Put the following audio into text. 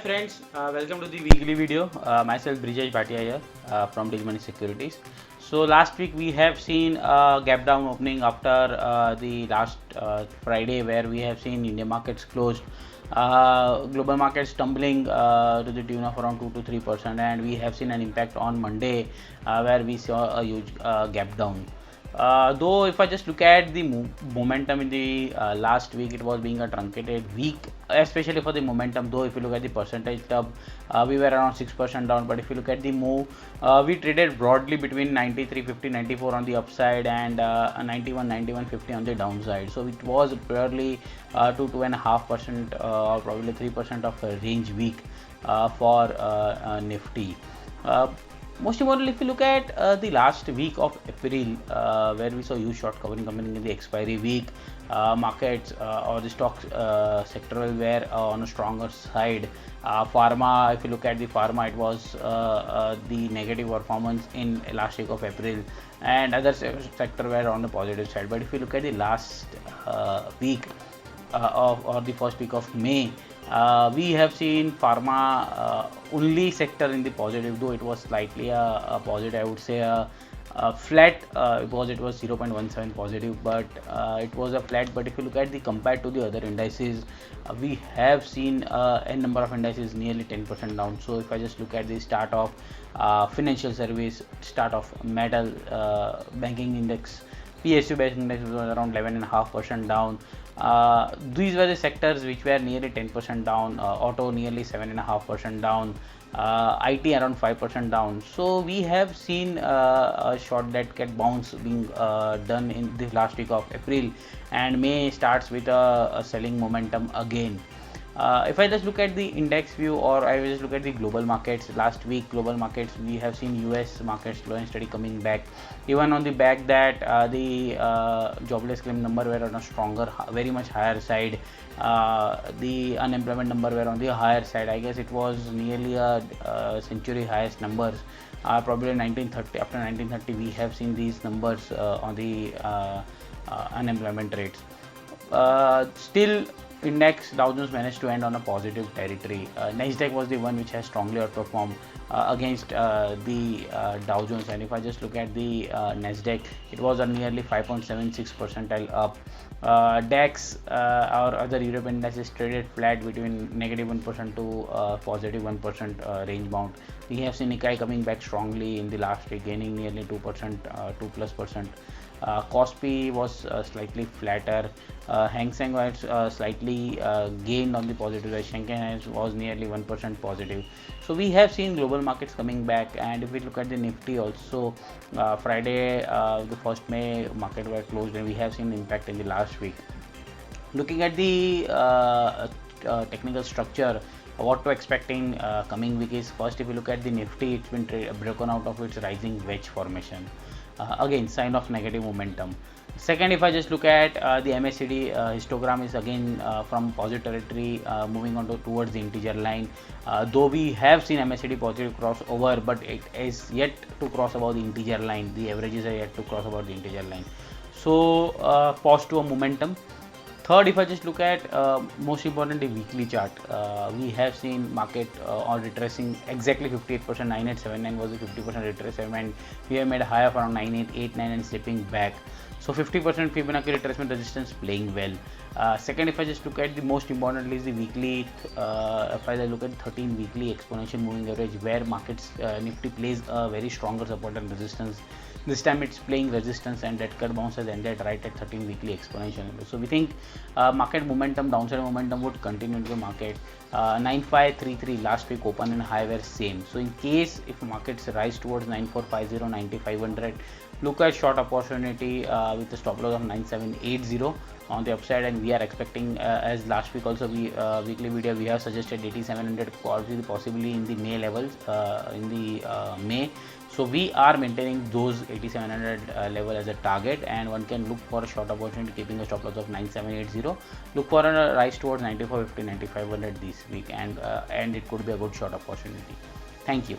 friends, welcome to the weekly video. Myself Brijesh Bhatia here from Deal Money Securities. So last week we have seen a gap down opening after the last Friday, where we have seen Indian markets closed, global markets tumbling to the tune of around 2 to 3%, and we have seen an impact on Monday where we saw a huge gap down. Though if I just look at the momentum in the last week, it was being a truncated week, especially for the momentum. Though if you look at the percentage term, we were around 6% down, but if you look at the move, we traded broadly between 93.50, 94 on the upside, and 91, 91.50 on the downside. So it was purely 2.5% or probably 3% of a range week for Nifty. Most importantly, if you look at the last week of April, where we saw huge short covering coming in the expiry week, markets or the stock sectoral were on a stronger side. Pharma, if you look at the pharma, it was the negative performance in last week of April, and other sector were on the positive side. But if you look at the last week or the first week of May, we have seen pharma only sector in the positive, though it was slightly a positive. I would say a flat, because it was 0.17 positive, but it was a flat. But if you look at the compared to the other indices, we have seen a number of indices nearly 10% down. So if I just look at the start of financial service, start of metal, banking index, PSU based index was around 11.5% down. These were the sectors which were nearly 10% down, auto nearly 7.5% down, IT around 5% down. So we have seen a short dead cat bounce being done in the last week of April, and May starts with a selling momentum again. If I just look at the index view, or I will just look at the global markets, last week global markets, we have seen US markets slow and steady coming back, even on the back that the jobless claim number were on a stronger, very much higher side. The unemployment number were on the higher side. I guess it was nearly a century highest numbers, probably 1930. After 1930 we have seen these numbers on the unemployment rates. Still, index Dow Jones managed to end on a positive territory. Nasdaq was the one which has strongly outperformed against the Dow Jones, and if I just look at the Nasdaq, it was a nearly 5.76 percentile up. DAX or other European indices traded flat between -1% to +1% range bound. We have seen Nikkei coming back strongly in the last week, gaining nearly 2%, 2+%. Kospi was slightly flatter. Hang Seng was slightly gained on the positive side. Shanghai was nearly 1% positive. So we have seen global markets coming back, and if we look at the Nifty also, Friday, the 1st May market were closed, and we have seen impact in the last week. Looking at the technical structure, what to expect in coming week is, first, if you look at the Nifty, it's been broken out of its rising wedge formation. Again, sign of negative momentum. Second, if I just look at the MACD histogram, is again from positive territory, moving on towards the integer line. Though we have seen MACD positive crossover, but it is yet to cross about the integer line. The averages are yet to cross about the integer line. So pause to a momentum. Third, if I just look at most importantly weekly chart, we have seen market on retracing exactly 58%. 9879 was the 50% retracement. We have made a high of around 9889 and slipping back. So 50% Fibonacci retracement resistance playing well. Second, if I just look at the most importantly is the weekly, if I look at 13 weekly exponential moving average, where markets Nifty plays a very stronger support and resistance. This time it's playing resistance, and that cut bounce has ended right at 13 weekly exponential. So we think market momentum, downside momentum would continue into the market. 9533 last week open and high were same. So in case if markets rise towards 9450, 9500, look at short opportunity with a stop loss of 9780 on the upside, and we are expecting as last week also we weekly video we have suggested 8700 possibly in the May levels, in the May. So we are maintaining those 8700 level as a target, and one can look for a short opportunity keeping a stop loss of 9780. Look for a rise towards 9450, 9500 this week, and it could be a good short opportunity. Thank you.